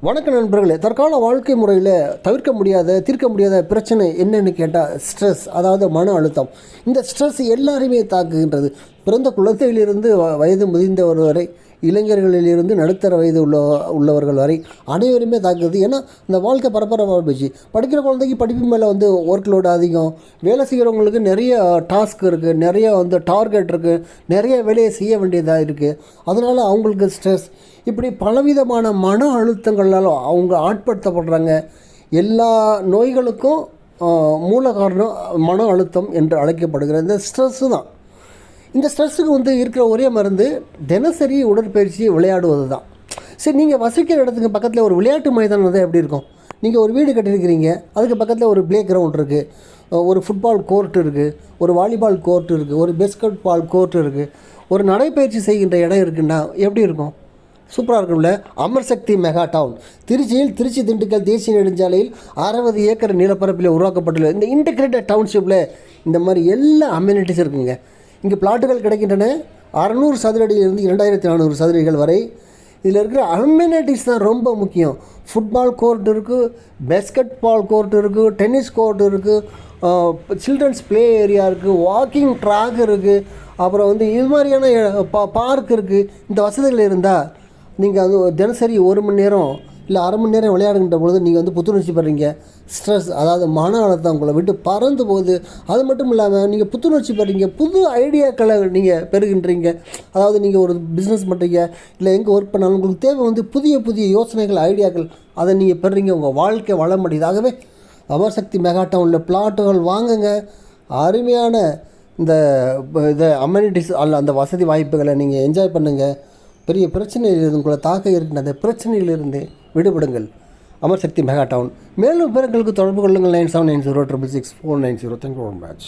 வணக்க நண்பர்களே, தற்கால வாழ்க்கை முறையில் தீர்க்க முடியாத பிரச்சனை என்னன்னு கேட்டால் ஸ்ட்ரெஸ், அதாவது மன அழுத்தம். இந்த ஸ்ட்ரெஸ் எல்லாரையுமே தாக்குகின்றது. பிறந்த குழந்தையிலிருந்து வயது முதிர்ந்தவர் வரை, இளைஞர்களிலிருந்து நடுத்தர வயது உள்ளவர்கள் வரை அனைவருமே தாக்குது. ஏன்னா இந்த வாழ்க்கை பரபரப்பாக போச்சு. படிக்கிற குழந்தைக்கு படிப்பு மேலே ஒர்க் லோடு அதிகம். வேலை செய்கிறவங்களுக்கு நிறைய டாஸ்க் இருக்குது, நிறைய டார்கெட் இருக்குது, நிறைய வேலையை செய்ய வேண்டியதாக இருக்குது. அதனால் அவங்களுக்கு ஸ்ட்ரெஸ், இப்படி பலவிதமான மன அழுத்தங்களால் அவங்க ஆட்படுத்தப்படுறாங்க. எல்லா நோய்களுக்கும் மூல காரணம் மன அழுத்தம் என்று அழைக்கப்படுகிற இந்த ஸ்ட்ரெஸ்ஸு தான். இந்த ஸ்ட்ரெஸ்ஸுக்கு இருக்கிற ஒரே மருந்து தினசரி உடற்பயிற்சி, விளையாடுவது தான். சரி, நீங்கள் வசிக்கிற இடத்துக்கு பக்கத்தில் ஒரு விளையாட்டு மைதானம் தான் எப்படி இருக்கும்? நீங்கள் ஒரு வீடு கட்டியிருக்கிறீங்க, அதுக்கு பக்கத்தில் ஒரு ப்ளே கிரவுண்ட் இருக்குது, ஒரு ஃபுட்பால் கோர்ட் இருக்குது, ஒரு வாலிபால் கோர்ட் இருக்குது, ஒரு பேஸ்கெட் பால் கோர்ட் இருக்குது, ஒரு நடைப்பயிற்சி செய்கின்ற இடம் இருக்குன்னா எப்படி இருக்கும்? சூப்பராக இருக்கும்ல. அமர்சக்தி மெகா டவுன் திருச்சியில் திருச்சி திண்டுக்கல் தேசிய நெடுஞ்சாலையில் 60 ஏக்கர் நிலப்பரப்பில் உருவாக்கப்பட்டுள்ள இந்த இன்டெகிரேட்டட் டவுன்ஷிப்பில் இந்த மாதிரி எல்லா அம்யூனிட்டிஸ் இருக்குங்க. இங்கே பிளாட்டுகள் கிடைக்கின்றன. 600 சதுரடியிலிருந்து 2400 சதுரடிகள் வரை. இதில் இருக்கிற அம்யூனிட்டிஸ் தான் ரொம்ப முக்கியம். ஃபுட்பால் கோர்ட் இருக்குது, பேஸ்கெட் பால் கோர்ட் இருக்குது, டென்னிஸ் கோர்ட் இருக்குது, சில்ட்ரன்ஸ் ப்ளே ஏரியா இருக்குது, வாக்கிங் ட்ராக் இருக்குது, அப்புறம் இது மாதிரியான பார்க் இருக்குது. இந்த வசதிகள் இருந்தால் நீங்கள் தினசரி 1 மணி நேரம் இல்லை அரை மணி நேரம் விளையாடுகின்ற பொழுது நீங்கள் புத்துணர்ச்சி பெறுறீங்க. ஸ்ட்ரெஸ், அதாவது மன அழுத்தம் உங்களை விட்டு பறந்து போகுது. அது மட்டும் இல்லாமல் நீங்கள் புத்துணர்ச்சி பெறுறீங்க, புது ஐடியாக்களை நீங்கள் பெறுகின்றீங்க. அதாவது நீங்கள் ஒரு பிஸ்னஸ் பண்ணுறீங்க, இல்லை எங்கே ஒர்க் பண்ணாலும் உங்களுக்கு தேவை புதிய புதிய யோசனைகள், ஐடியாக்கள், அதை நீங்கள் பெறுறீங்க. உங்கள் வாழ்க்கை வளமடையுது. ஆகவே அமர்சக்தி மெகா டவுனில் பிளாட்டுகள் வாங்குங்க. அருமையான இந்த அம்யூனிட்டிஸ் அந்த வசதி வாய்ப்புகளை நீங்கள் என்ஜாய் பண்ணுங்கள். பெரிய பிரச்சனையிலிருந்து உங்களை தாக்க இருக்கின்ற அந்த பிரச்சனையிலிருந்து விடுபடுங்கள். அமர்சக்தி மெகா டவுன். மேலும் பிறர்களுக்கு தொடர்பு கொள்ளுங்கள். 9790666490. Thank you very much.